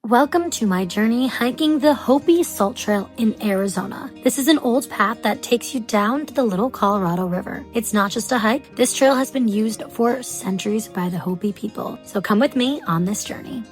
Welcome to my journey hiking the Hopi Salt Trail in Arizona. This is an old path that takes you down to the Little Colorado River. It's not just a hike. This trail has been used for centuries by the Hopi people. So come with me on this journey.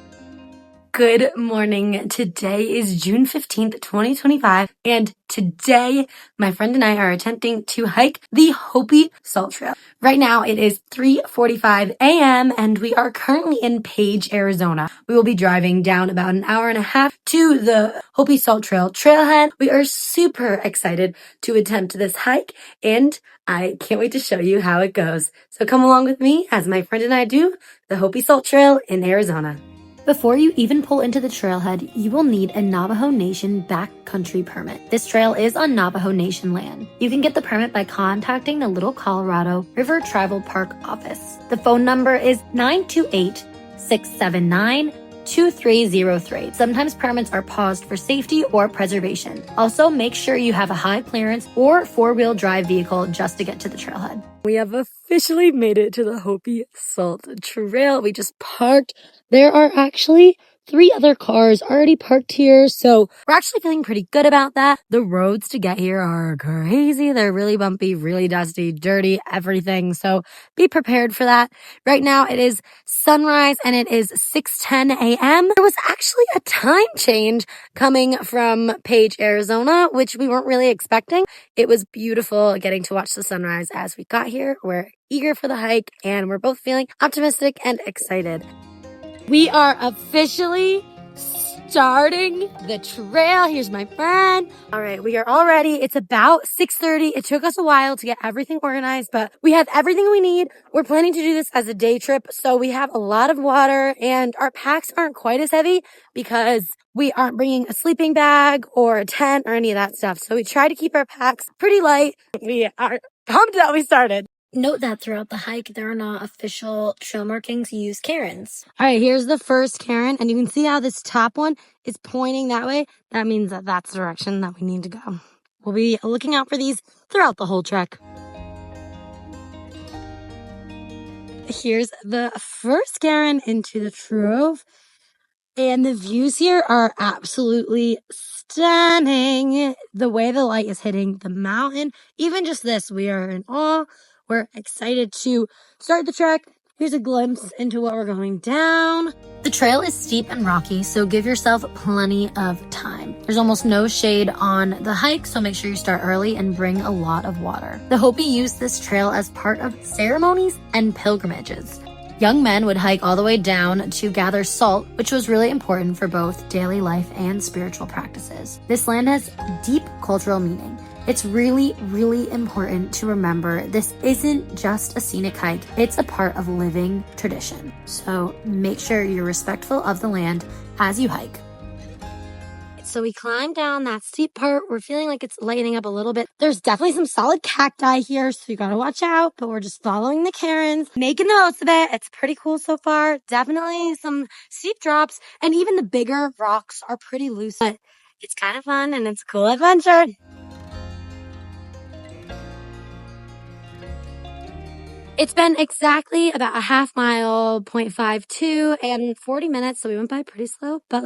Good morning. Today is June 15th, 2025, and today my friend and I are attempting to hike the Hopi Salt Trail. Right now it is 3:45 a.m. and we are currently in Page, Arizona. We will be driving down about an hour and a half to the Hopi Salt Trail trailhead. We are super excited to attempt this hike, and I can't wait to show you how it goes. So come along with me as my friend and I do the Hopi Salt Trail in Arizona. Before you even pull into the trailhead, you will need a Navajo Nation Backcountry Permit. This trail is on Navajo Nation land. You can get the permit by contacting the Little Colorado River Tribal Park office. The phone number is 928-679-2303. Sometimes permits are paused for safety or preservation. Also, make sure you have a high clearance or four-wheel drive vehicle just to get to the trailhead. We have officially made it to the Hopi Salt Trail. We just parked. There are actually 3 other cars already parked here, so we're actually feeling pretty good about that. The roads to get here are crazy. They're really bumpy, really dusty, dirty, everything, so be prepared for that. Right now it is sunrise and it is 6:10 a.m. There was actually a time change coming from Page, Arizona, which we weren't really expecting. It was beautiful getting to watch the sunrise as we got here. We're eager for the hike and we're both feeling optimistic and excited. We are officially starting the trail. Here's my friend. All right, we are all ready. It's about 6:30. It took us a while to get everything organized, but we have everything we need. We're planning to do this as a day trip, so we have a lot of water and our packs aren't quite as heavy because we aren't bringing a sleeping bag or a tent or any of that stuff. So we try to keep our packs pretty light. We are pumped that we started. Note that throughout the hike, there are not official trail markings. Use cairns. All right, here's the first cairn, and you can see how this top one is pointing that way. That means that that's the direction that we need to go. We'll be looking out for these throughout the whole trek. Here's the first cairn into the trough, and the views here are absolutely stunning. The way the light is hitting the mountain, even just this, we are in awe. We're excited to start the trek. Here's a glimpse into what we're going down. The trail is steep and rocky, so give yourself plenty of time. There's almost no shade on the hike, so make sure you start early and bring a lot of water. The Hopi use this trail as part of ceremonies and pilgrimages. Young men would hike all the way down to gather salt, which was really important for both daily life and spiritual practices. This land has deep cultural meaning. It's really, really important to remember this isn't just a scenic hike, it's a part of living tradition. So make sure you're respectful of the land as you hike. So we climb down that steep part. We're feeling like it's lightening up a little bit. There's definitely some solid cacti here, so you gotta watch out, but we're just following the cairns, making the most of it. It's pretty cool so far. Definitely some steep drops, and even the bigger rocks are pretty loose, but it's kind of fun and it's a cool adventure. It's been exactly about a half mile, 0.52, and 40 minutes, so we went by pretty slow, but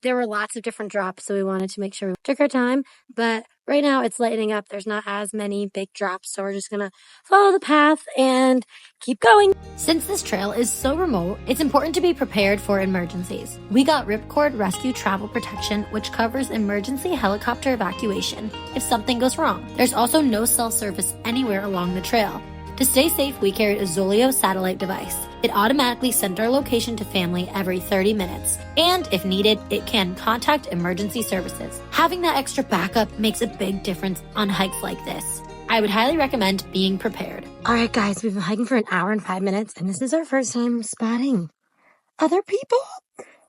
there were lots of different drops, so we wanted to make sure we took our time, but right now it's lightening up. There's not as many big drops, so we're just gonna follow the path and keep going. Since this trail is so remote, it's important to be prepared for emergencies. We got Ripcord Rescue Travel Protection, which covers emergency helicopter evacuation if something goes wrong. There's also no cell service anywhere along the trail. To stay safe, we carried a Zoleo satellite device. It automatically sent our location to family every 30 minutes. And if needed, it can contact emergency services. Having that extra backup makes a big difference on hikes like this. I would highly recommend being prepared. All right, guys, we've been hiking for an hour and 5 minutes, and this is our first time spotting other people.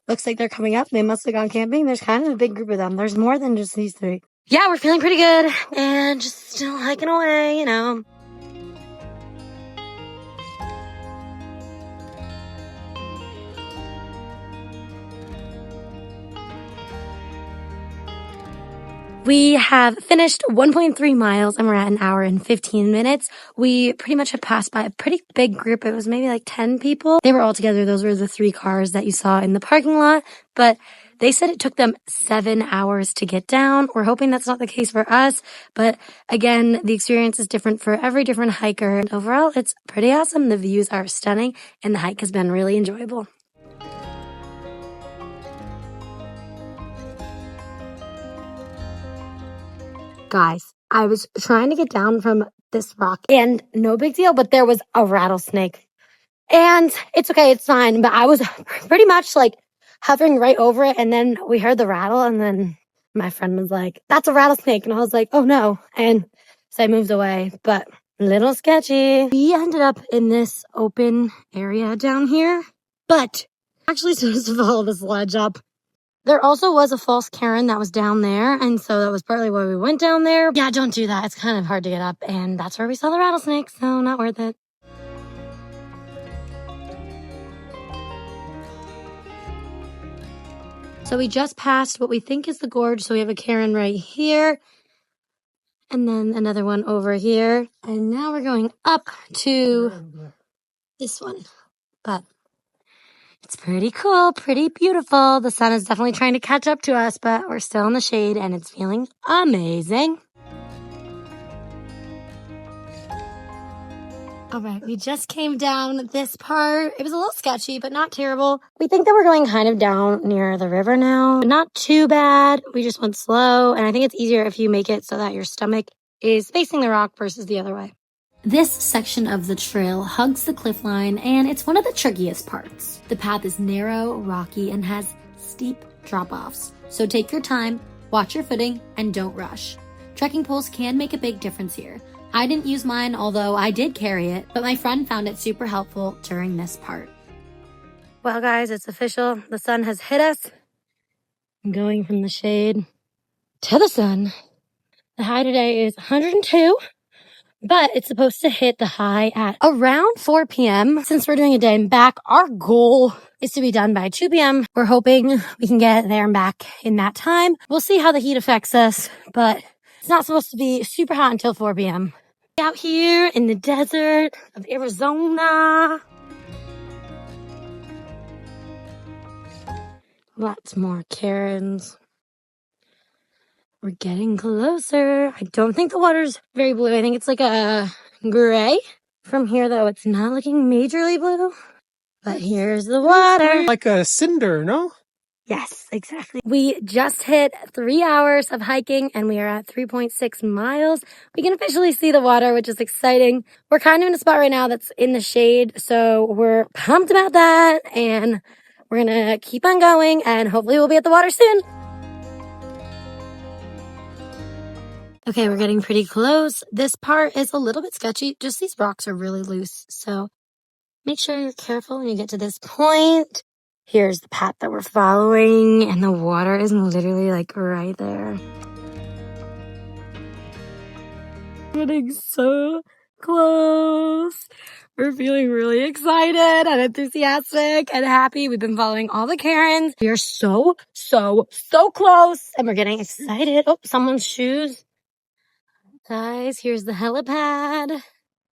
Looks like they're coming up. They must have gone camping. There's kind of a big group of them. There's more than just these 3. Yeah, we're feeling pretty good, and just still hiking away, you know. We have finished 1.3 miles and we're at an hour and 15 minutes. We pretty much had passed by a pretty big group. It was maybe 10 people. They were all together. Those were the 3 cars that you saw in the parking lot, but They said it took them 7 hours to get down. We're hoping that's not the case for us, but again, the experience is different for every different hiker. And overall, it's pretty awesome. The views are stunning and the hike has been really enjoyable. Guys, I was trying to get down from this rock and no big deal, but there was a rattlesnake. And it's okay, it's fine. But I was pretty much like hovering right over it. And then we heard the rattle. And then my friend was like, that's a rattlesnake. And I was like, oh no. And so I moved away, but a little sketchy. We ended up in this open area down here, but actually supposed to follow the sledge up. There also was a false cairn that was down there, and so that was partly why we went down there. Yeah, don't do that. It's kind of hard to get up, and that's where we saw the rattlesnake, so not worth it. So we just passed what we think is the gorge, so we have a cairn right here, and then another one over here, and now we're going up to this one, but it's pretty cool, pretty beautiful. The sun is definitely trying to catch up to us, but we're still in the shade and it's feeling amazing. All right, we just came down this part. It was a little sketchy, but not terrible. We think that we're going kind of down near the river now. Not too bad. We just went slow, and I think it's easier if you make it so that your stomach is facing the rock versus the other way. This section of the trail hugs the cliffline, and it's one of the trickiest parts. The path is narrow, rocky, and has steep drop-offs. So take your time, watch your footing, and don't rush. Trekking poles can make a big difference here. I didn't use mine, although I did carry it, but my friend found it super helpful during this part. Well, guys, it's official. The sun has hit us. I'm going from the shade to the sun. The high today is 102. But it's supposed to hit the high at around 4 p.m. Since we're doing a day and back, our goal is to be done by 2 p.m. We're hoping we can get there and back in that time. We'll see how the heat affects us, but it's not supposed to be super hot until 4 p.m. Out here in the desert of Arizona. Lots more cairns. We're getting closer. I don't think the water's very blue. I think it's like a gray. From here, though, it's not looking majorly blue. But here's the water. Like a cinder, no? Yes, exactly. We just hit 3 hours of hiking and we are at 3.6 miles. We can officially see the water, which is exciting. We're kind of in a spot right now that's in the shade, so we're pumped about that. And we're gonna keep on going and hopefully we'll be at the water soon. Okay, we're getting pretty close. This part is a little bit sketchy. Just these rocks are really loose. So make sure you're careful when you get to this point. Here's the path that we're following, and the water is literally like right there. Getting so close. We're feeling really excited and enthusiastic and happy. We've been following all the cairns. We are so close, and we're getting excited. Oh, someone's shoes. Guys, here's the helipad.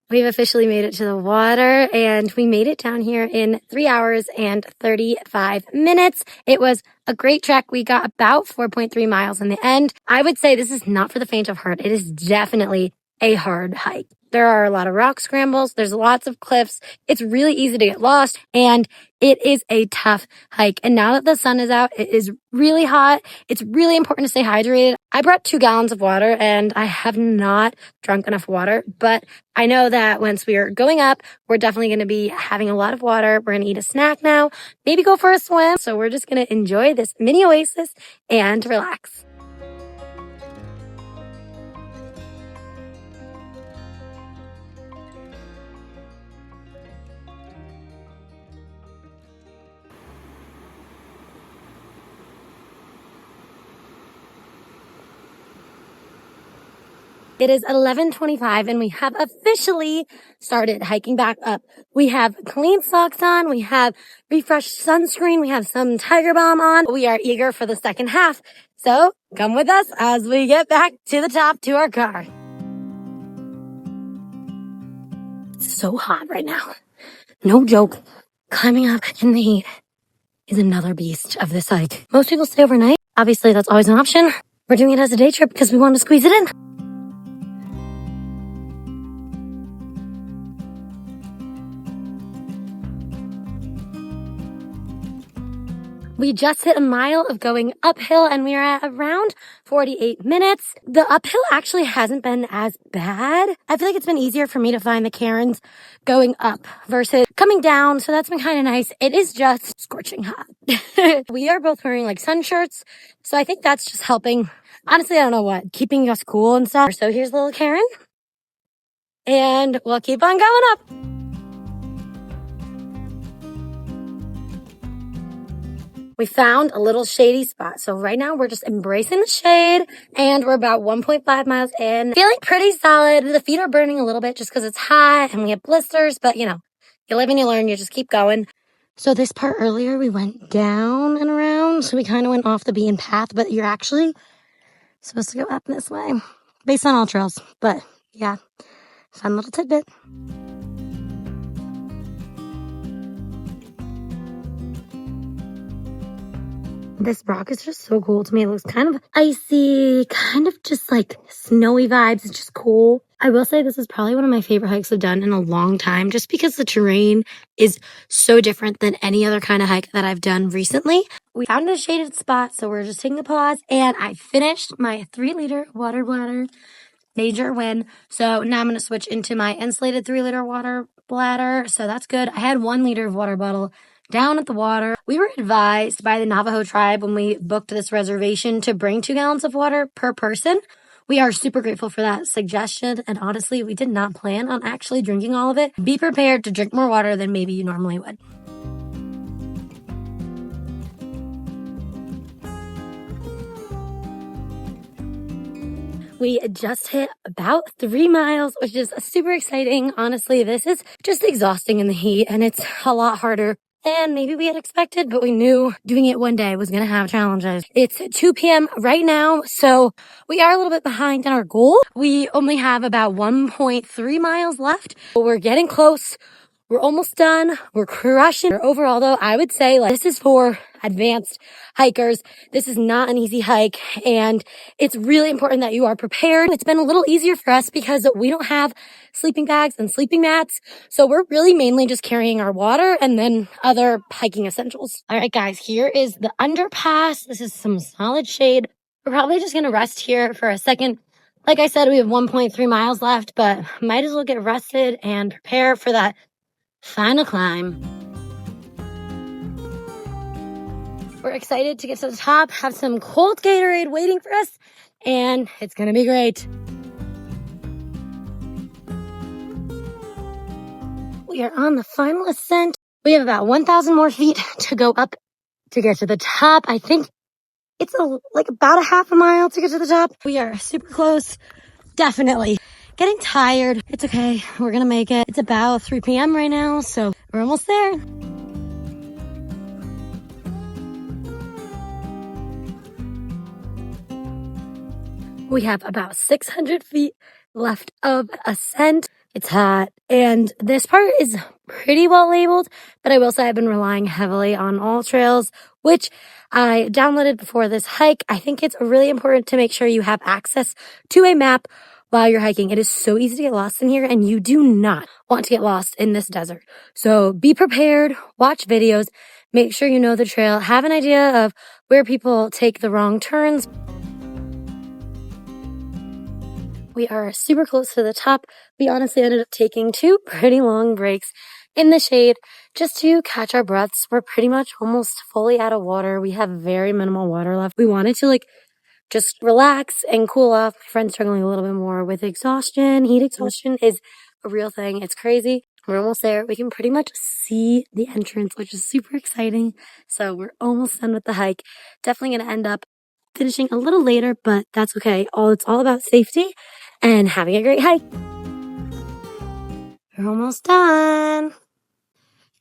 We've officially made it to the water, and we made it down here in 3 hours and 35 minutes. It was a great trek. We got about 4.3 miles in the end. I would say this is not for the faint of heart. It is definitely a hard hike. There are a lot of rock scrambles. There's lots of cliffs. It's really easy to get lost, and it is a tough hike. And now that the sun is out, it is really hot. It's really important to stay hydrated. I brought 2 gallons of water, and I have not drunk enough water, but I know that once we are going up, we're definitely going to be having a lot of water. We're going to eat a snack now, maybe go for a swim. So we're just going to enjoy this mini oasis and relax. It is 11:25 and we have officially started hiking back up. We have clean socks on, we have refreshed sunscreen, we have some Tiger Balm on. We are eager for the second half. So come with us as we get back to the top to our car. It's so hot right now. No joke. Climbing up in the heat is another beast of this hike. Most people stay overnight. Obviously, that's always an option. We're doing it as a day trip because we want to squeeze it in. We just hit a mile of going uphill and we are at around 48 minutes. The uphill actually hasn't been as bad. I feel like it's been easier for me to find the cairns going up versus coming down. So that's been kind of nice. It is just scorching hot. We are both wearing like sun shirts. So I think that's just helping. Honestly, I don't know what, keeping us cool and stuff. So here's little Karen and we'll keep on going up. We found a little shady spot. So right now we're just embracing the shade and we're about 1.5 miles in. Feeling pretty solid. The feet are burning a little bit just because it's hot and we have blisters, but you know, you live and you learn, you just keep going. So this part earlier, we went down and around. So we kind of went off the beaten path, but you're actually supposed to go up this way based on all trails. But yeah, fun little tidbit. This rock is just so cool to me. It looks kind of icy, kind of just like snowy vibes. It's just cool. I will say this is probably one of my favorite hikes I've done in a long time just because the terrain is so different than any other kind of hike that I've done recently. We found a shaded spot, so we're just taking a pause and I finished my 3-liter water bladder. Major win. So now I'm going to switch into my insulated 3-liter water bladder. So that's good. I had 1 liter of water bottle down at the water. We were advised by the Navajo tribe when we booked this reservation to bring 2 gallons of water per person. We are super grateful for that suggestion. And honestly, we did not plan on actually drinking all of it. Be prepared to drink more water than maybe you normally would. We just hit about 3 miles, which is super exciting. Honestly, this is just exhausting in the heat and it's a lot harder than maybe we had expected, but we knew doing it one day was going to have challenges. It's 2 p.m. right now, so we are a little bit behind in our goal. We only have about 1.3 miles left, but we're getting close. We're almost done. We're crushing. Overall, though, I would say like this is for advanced hikers. This is not an easy hike, and it's really important that you are prepared. It's been a little easier for us because we don't have sleeping bags and sleeping mats, so we're really mainly just carrying our water and then other hiking essentials. All right, guys, here is the underpass. This is some solid shade. We're probably just going to rest here for a second. Like I said, we have 1.3 miles left, but might as well get rested and prepare for that final climb. We're excited to get to the top, have some cold Gatorade waiting for us, and it's gonna be great. We are on the final ascent. We have about 1,000 more feet to go up to get to the top. I think it's like about a half a mile to get to the top. We are super close, definitely. Getting tired. It's okay. We're gonna make it. It's about 3 p.m. right now, so we're almost there. We have about 600 feet left of ascent. It's hot, and this part is pretty well labeled, but I will say I've been relying heavily on all trails, which I downloaded before this hike. I think it's really important to make sure you have access to a map while you're hiking. It is so easy to get lost in here, and you do not want to get lost in this desert. So be prepared, watch videos, make sure you know the trail, have an idea of where people take the wrong turns. We are super close to the top. We honestly ended up taking 2 pretty long breaks in the shade just to catch our breaths. We're pretty much almost fully out of water. We have very minimal water left. We wanted to just relax and cool off. My friend's struggling a little bit more with exhaustion. Heat exhaustion is a real thing. It's crazy. We're almost there. We can pretty much see the entrance, which is super exciting. So we're almost done with the hike. Definitely going to end up finishing a little later, but that's okay. It's all about safety and having a great hike. We're almost done.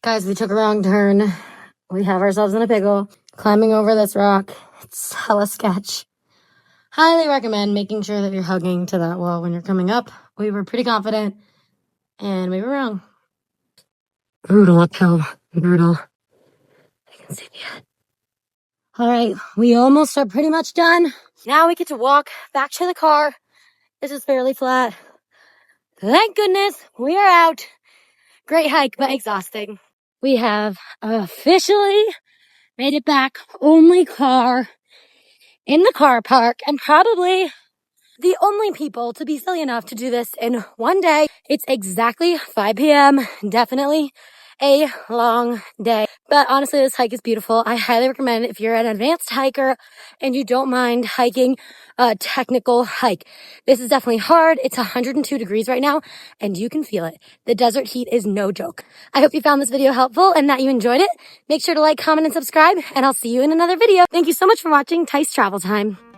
Guys, we took a wrong turn. We have ourselves in a pickle. Climbing over this rock. It's hella sketch. Highly recommend making sure that you're hugging to that wall when you're coming up. We were pretty confident, and we were wrong. Brutal uphill. Brutal. see it yet. All right, we almost are pretty much done. Now we get to walk back to the car. This is fairly flat. Thank goodness we are out. Great hike, but exhausting. We have officially made it back. Only car in the car park, and probably the only people to be silly enough to do this in one day. It's exactly 5 p.m. Definitely a long day. But honestly, this hike is beautiful. I highly recommend if you're an advanced hiker and you don't mind hiking a technical hike. This is definitely hard. It's 102 degrees right now and you can feel it. The desert heat is no joke. I hope you found this video helpful and that you enjoyed it. Make sure to like, comment, and subscribe, and I'll see you in another video. Thank you so much for watching Tice Travel Time.